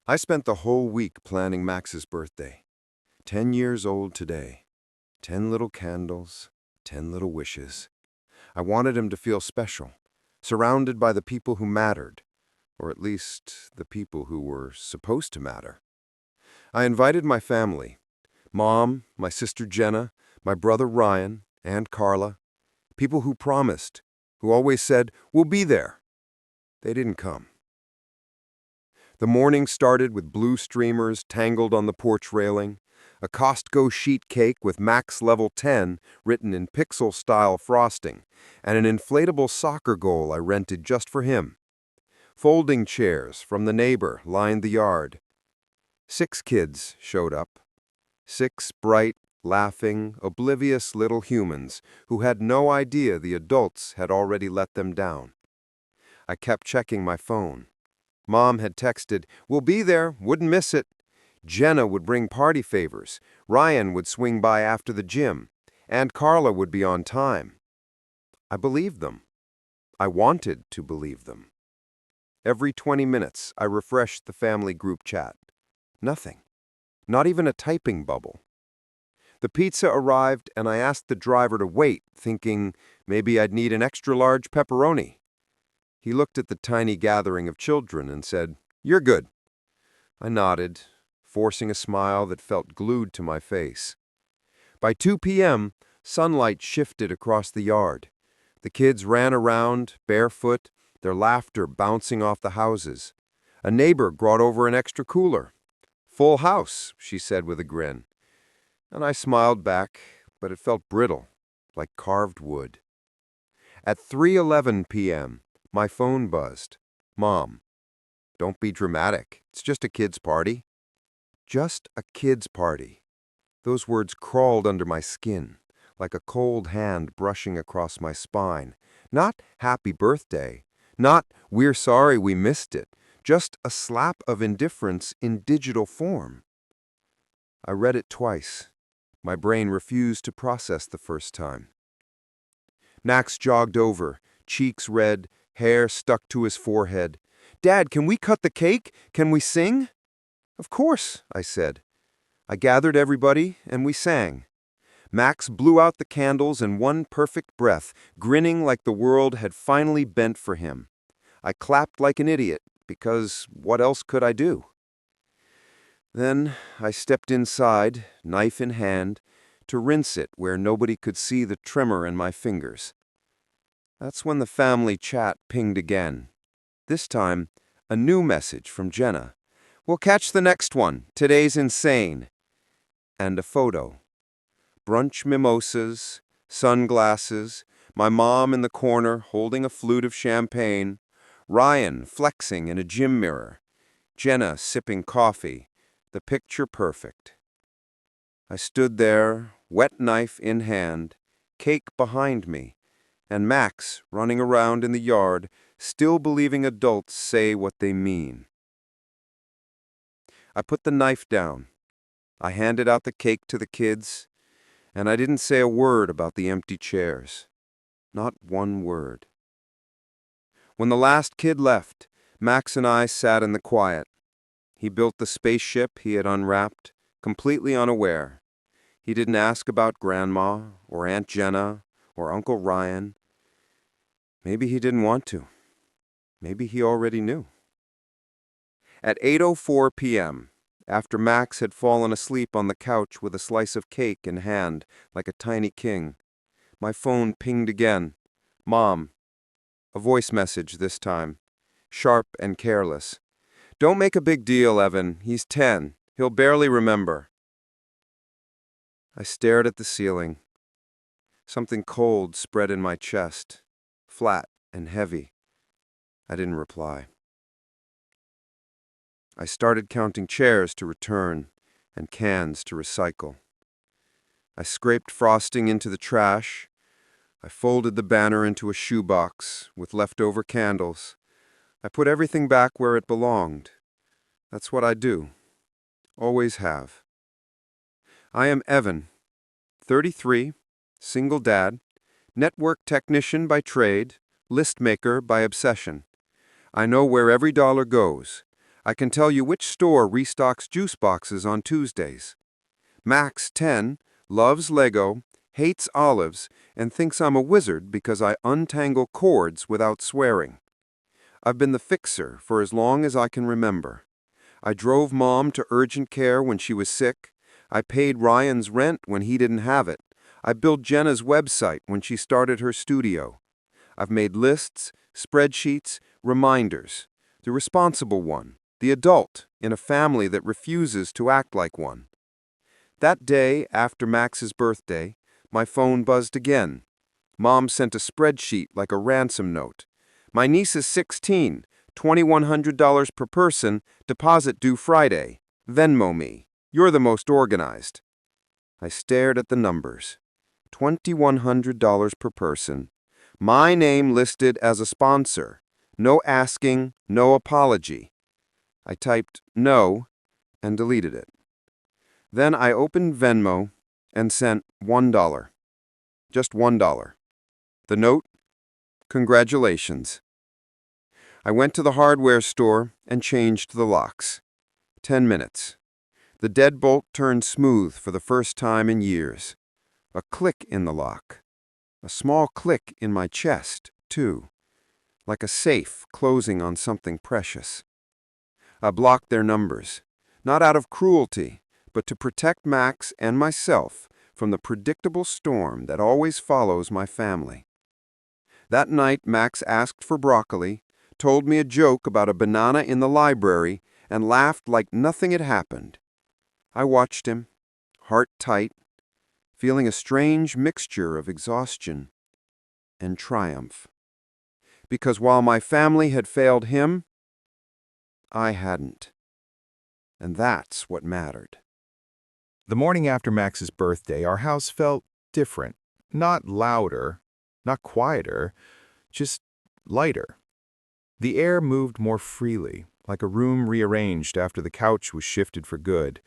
I spent the whole week planning Max's birthday. 10 years old today. 10 little candles, 10 little wishes. I wanted him to feel special, surrounded by the people who mattered, or at least the people who were supposed to matter. I invited my family, Mom, my sister Jenna, my brother Ryan, Aunt Carla, people who promised, who always said, "We'll be there." They didn't come. The morning started with blue streamers tangled on the porch railing, a Costco sheet cake with Max Level 10 written in pixel-style frosting, and an inflatable soccer goal I rented just for him. Folding chairs from the neighbor lined the yard. 6 kids showed up. 6 bright, laughing, oblivious little humans who had no idea the adults had already let them down. I kept checking my phone. Mom had texted, "We'll be there, wouldn't miss it." Jenna would bring party favors. Ryan would swing by after the gym. And Carla would be on time. I believed them. I wanted to believe them. Every 20 minutes, I refreshed the family group chat. Nothing. Not even a typing bubble. The pizza arrived, and I asked the driver to wait, thinking maybe I'd need an extra-large pepperoni. He looked at the tiny gathering of children and said, "You're good." I nodded, forcing a smile that felt glued to my face. By 2 p.m., sunlight shifted across the yard. The kids ran around, barefoot, their laughter bouncing off the houses. A neighbor brought over an extra cooler. "Full house," she said with a grin. And I smiled back, but it felt brittle, like carved wood. At 3:11 p.m., my phone buzzed. "Mom, don't be dramatic. It's just a kid's party." Just a kid's party. Those words crawled under my skin, like a cold hand brushing across my spine. Not "happy birthday," not "we're sorry we missed it," just a slap of indifference in digital form. I read it twice. My brain refused to process the first time. Max jogged over, cheeks red, hair stuck to his forehead. "Dad, can we cut the cake? Can we sing?" "Of course," I said. I gathered everybody, and we sang. Max blew out the candles in one perfect breath, grinning like the world had finally bent for him. I clapped like an idiot, because what else could I do? Then I stepped inside, knife in hand, to rinse it where nobody could see the tremor in my fingers. That's when the family chat pinged again. This time, a new message from Jenna. "We'll catch the next one. Today's insane." And a photo. Brunch mimosas, sunglasses, my mom in the corner holding a flute of champagne, Ryan flexing in a gym mirror, Jenna sipping coffee, the picture perfect. I stood there, wet knife in hand, cake behind me, and Max running around in the yard, still believing adults say what they mean. I put the knife down. I handed out the cake to the kids, and I didn't say a word about the empty chairs. Not one word. When the last kid left, Max and I sat in the quiet. He built the spaceship he had unwrapped, completely unaware. He didn't ask about Grandma, or Aunt Jenna, or Uncle Ryan. Maybe he didn't want to. Maybe he already knew. At 8:04 p.m., after Max had fallen asleep on the couch with a slice of cake in hand, like a tiny king, my phone pinged again. "Mom." A voice message this time, sharp and careless. "Don't make a big deal, Evan. He's 10. He'll barely remember." I stared at the ceiling. Something cold spread in my chest, flat and heavy. I didn't reply. I started counting chairs to return and cans to recycle. I scraped frosting into the trash. I folded the banner into a shoebox with leftover candles. I put everything back where it belonged. That's what I do. Always have. I am Evan, 33, single dad, network technician by trade, list maker by obsession. I know where every dollar goes. I can tell you which store restocks juice boxes on Tuesdays. Max, 10, loves Lego, hates olives, and thinks I'm a wizard because I untangle cords without swearing. I've been the fixer for as long as I can remember. I drove Mom to urgent care when she was sick. I paid Ryan's rent when he didn't have it. I built Jenna's website when she started her studio. I've made lists, spreadsheets, reminders. The responsible one, the adult in a family that refuses to act like one. That day after Max's birthday, my phone buzzed again. Mom sent a spreadsheet like a ransom note. My niece is 16, $2,100 per person, deposit due Friday. Venmo me. You're the most organized. I stared at the numbers. $2,100 per person. My name listed as a sponsor. No asking, no apology. I typed no and deleted it. Then I opened Venmo and sent $1. Just $1. The note? Congratulations. I went to the hardware store and changed the locks. 10 minutes. The deadbolt turned smooth for the first time in years. A click in the lock. A small click in my chest, too. Like a safe closing on something precious. I blocked their numbers, not out of cruelty, but to protect Max and myself from the predictable storm that always follows my family. That night, Max asked for broccoli, told me a joke about a banana in the library, and laughed like nothing had happened. I watched him, heart tight, feeling a strange mixture of exhaustion and triumph. Because while my family had failed him, I hadn't. And that's what mattered. The morning after Max's birthday, our house felt different. Not louder, not quieter, just lighter. The air moved more freely, like a room rearranged after the couch was shifted for good.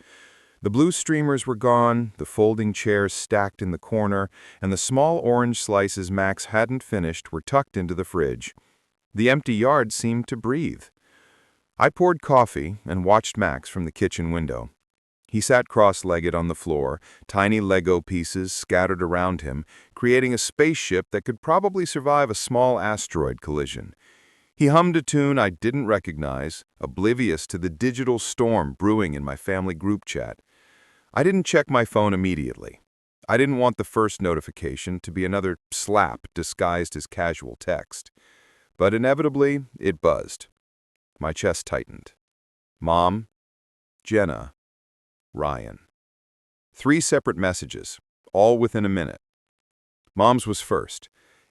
The blue streamers were gone, the folding chairs stacked in the corner, and the small orange slices Max hadn't finished were tucked into the fridge. The empty yard seemed to breathe. I poured coffee and watched Max from the kitchen window. He sat cross-legged on the floor, tiny Lego pieces scattered around him, creating a spaceship that could probably survive a small asteroid collision. He hummed a tune I didn't recognize, oblivious to the digital storm brewing in my family group chat. I didn't check my phone immediately. I didn't want the first notification to be another slap disguised as casual text. But inevitably, it buzzed. My chest tightened. Mom, Jenna, Ryan. 3 separate messages, all within a minute. Mom's was first.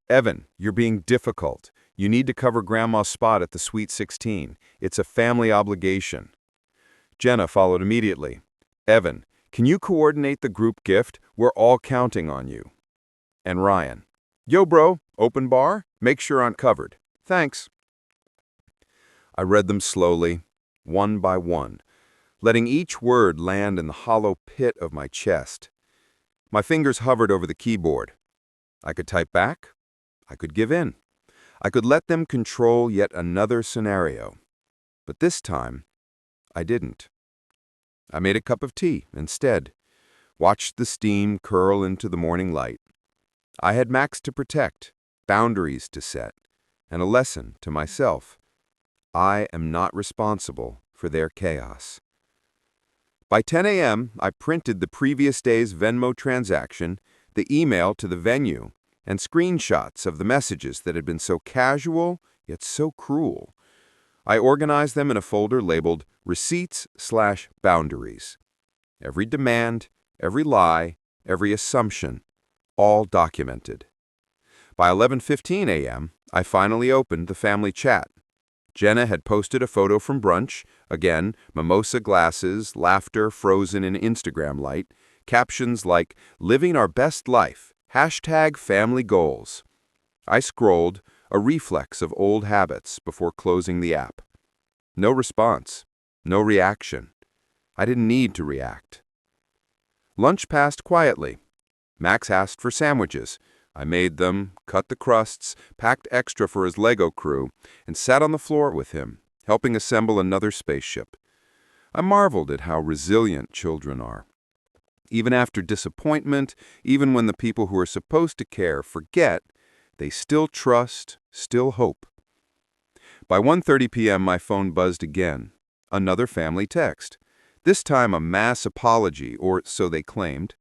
Evan, you're being difficult. You need to cover Grandma's spot at the Sweet 16. It's a family obligation. Jenna followed immediately. Evan, can you coordinate the group gift? We're all counting on you. And Ryan. Yo, bro, open bar? Make sure I'm covered. Thanks. I read them slowly, one by one, letting each word land in the hollow pit of my chest. My fingers hovered over the keyboard. I could type back. I could give in. I could let them control yet another scenario. But this time, I didn't. I made a cup of tea instead, watched the steam curl into the morning light. I had Max to protect, boundaries to set, and a lesson to myself. I am not responsible for their chaos. By 10 a.m., I printed the previous day's Venmo transaction, the email to the venue, and screenshots of the messages that had been so casual, yet so cruel. I organized them in a folder labeled Receipts/Boundaries. Every demand, every lie, every assumption, all documented. By 11:15 a.m., I finally opened the family chat. Jenna had posted a photo from brunch, again, mimosa glasses, laughter frozen in Instagram light, captions like, "Living our best life, #family goals." I scrolled, a reflex of old habits, before closing the app. No response, no reaction. I didn't need to react. Lunch passed quietly. Max asked for sandwiches. I made them, cut the crusts, packed extra for his Lego crew, and sat on the floor with him, helping assemble another spaceship. I marveled at how resilient children are. Even after disappointment, even when the people who are supposed to care forget, they still trust, still hope. By 1:30 p.m., my phone buzzed again. Another family text. This time a mass apology, or so they claimed.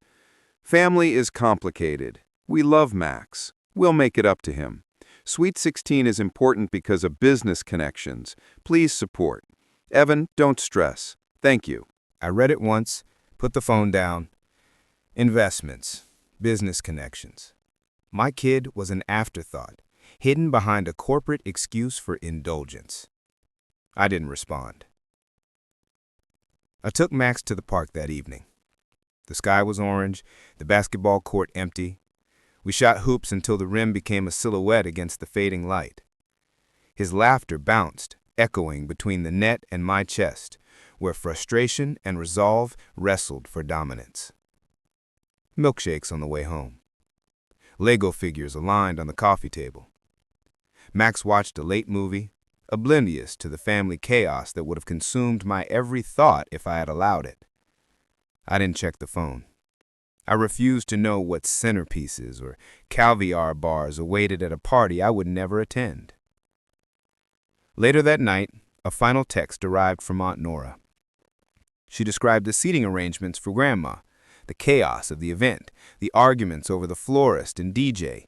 Family is complicated. We love Max. We'll make it up to him. Sweet 16 is important because of business connections. Please support. Evan, don't stress. Thank you. I read it once, put the phone down. Investments, business connections. My kid was an afterthought, hidden behind a corporate excuse for indulgence. I didn't respond. I took Max to the park that evening. The sky was orange, the basketball court empty. We shot hoops until the rim became a silhouette against the fading light. His laughter bounced, echoing between the net and my chest, where frustration and resolve wrestled for dominance. Milkshakes on the way home. Lego figures aligned on the coffee table. Max watched a late movie, oblivious to the family chaos that would have consumed my every thought if I had allowed it. I didn't check the phone. I refused to know what centerpieces or caviar bars awaited at a party I would never attend. Later that night, a final text arrived from Aunt Nora. She described the seating arrangements for Grandma, the chaos of the event, the arguments over the florist and DJ.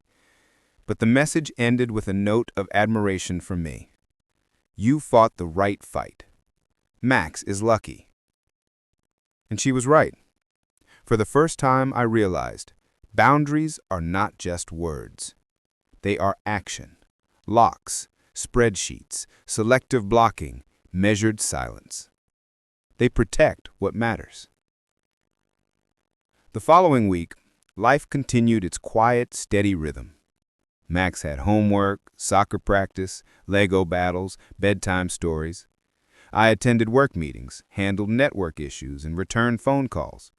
But the message ended with a note of admiration for me. You fought the right fight. Max is lucky. And she was right. For the first time, I realized boundaries are not just words. They are action, locks, spreadsheets, selective blocking, measured silence. They protect what matters. The following week, life continued its quiet, steady rhythm. Max had homework, soccer practice, Lego battles, bedtime stories. I attended work meetings, handled network issues, and returned phone calls.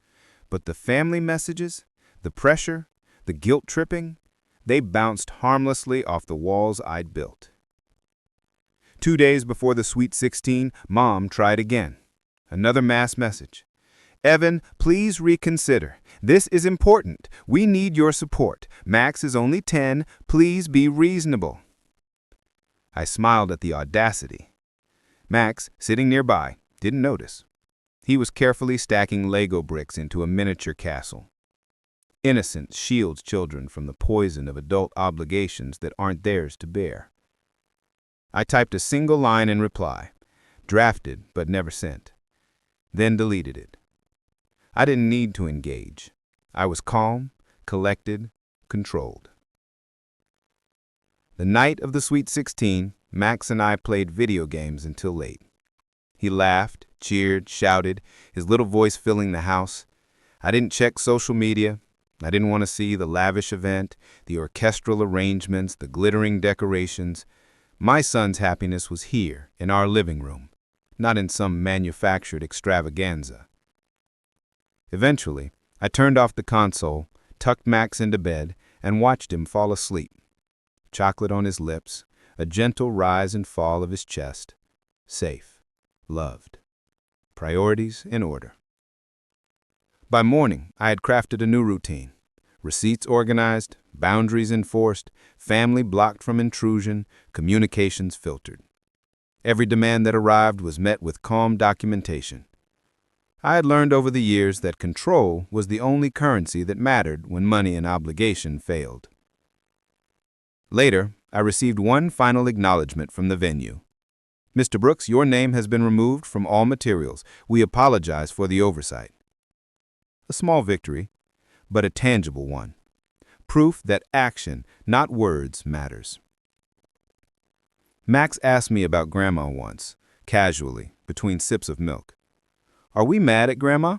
But the family messages, the pressure, the guilt tripping, they bounced harmlessly off the walls I'd built. 2 days before the Sweet 16, Mom tried again. Another mass message. Evan, please reconsider. This is important. We need your support. Max is only 10. Please be reasonable. I smiled at the audacity. Max, sitting nearby, didn't notice. He was carefully stacking Lego bricks into a miniature castle. Innocence shields children from the poison of adult obligations that aren't theirs to bear. I typed a single line in reply, drafted but never sent, then deleted it. I didn't need to engage. I was calm, collected, controlled. The night of the Sweet 16, Max and I played video games until late. He laughed, cheered, shouted, his little voice filling the house. I didn't check social media. I didn't want to see the lavish event, the orchestral arrangements, the glittering decorations. My son's happiness was here, in our living room, not in some manufactured extravaganza. Eventually, I turned off the console, tucked Max into bed, and watched him fall asleep. Chocolate on his lips, a gentle rise and fall of his chest. Safe, loved. Priorities in order. By morning, I had crafted a new routine. Receipts organized, boundaries enforced, family blocked from intrusion, communications filtered. Every demand that arrived was met with calm documentation. I had learned over the years that control was the only currency that mattered when money and obligation failed. Later, I received one final acknowledgement from the venue. Mr. Brooks, your name has been removed from all materials. We apologize for the oversight. A small victory, but a tangible one. Proof that action, not words, matters. Max asked me about Grandma once, casually, between sips of milk. Are we mad at Grandma?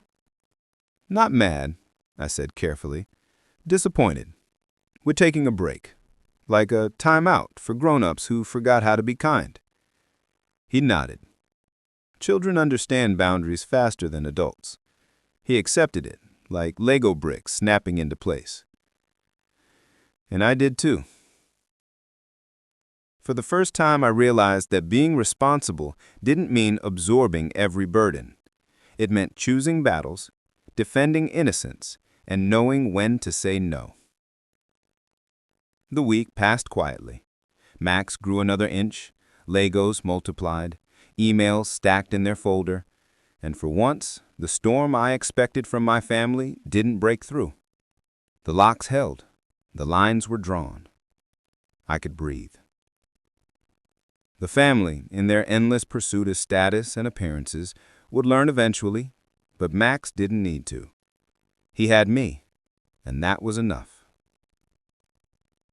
Not mad, I said carefully. Disappointed. We're taking a break, like a timeout for grown-ups who forgot how to be kind. He nodded. Children understand boundaries faster than adults. He accepted it, like Lego bricks snapping into place. And I did too. For the first time, I realized that being responsible didn't mean absorbing every burden. It meant choosing battles, defending innocence, and knowing when to say no. The week passed quietly. Max grew another inch, Legos multiplied, emails stacked in their folder, and for once, the storm I expected from my family didn't break through. The locks held, the lines were drawn. I could breathe. The family, in their endless pursuit of status and appearances, would learn eventually, but Max didn't need to. He had me, and that was enough.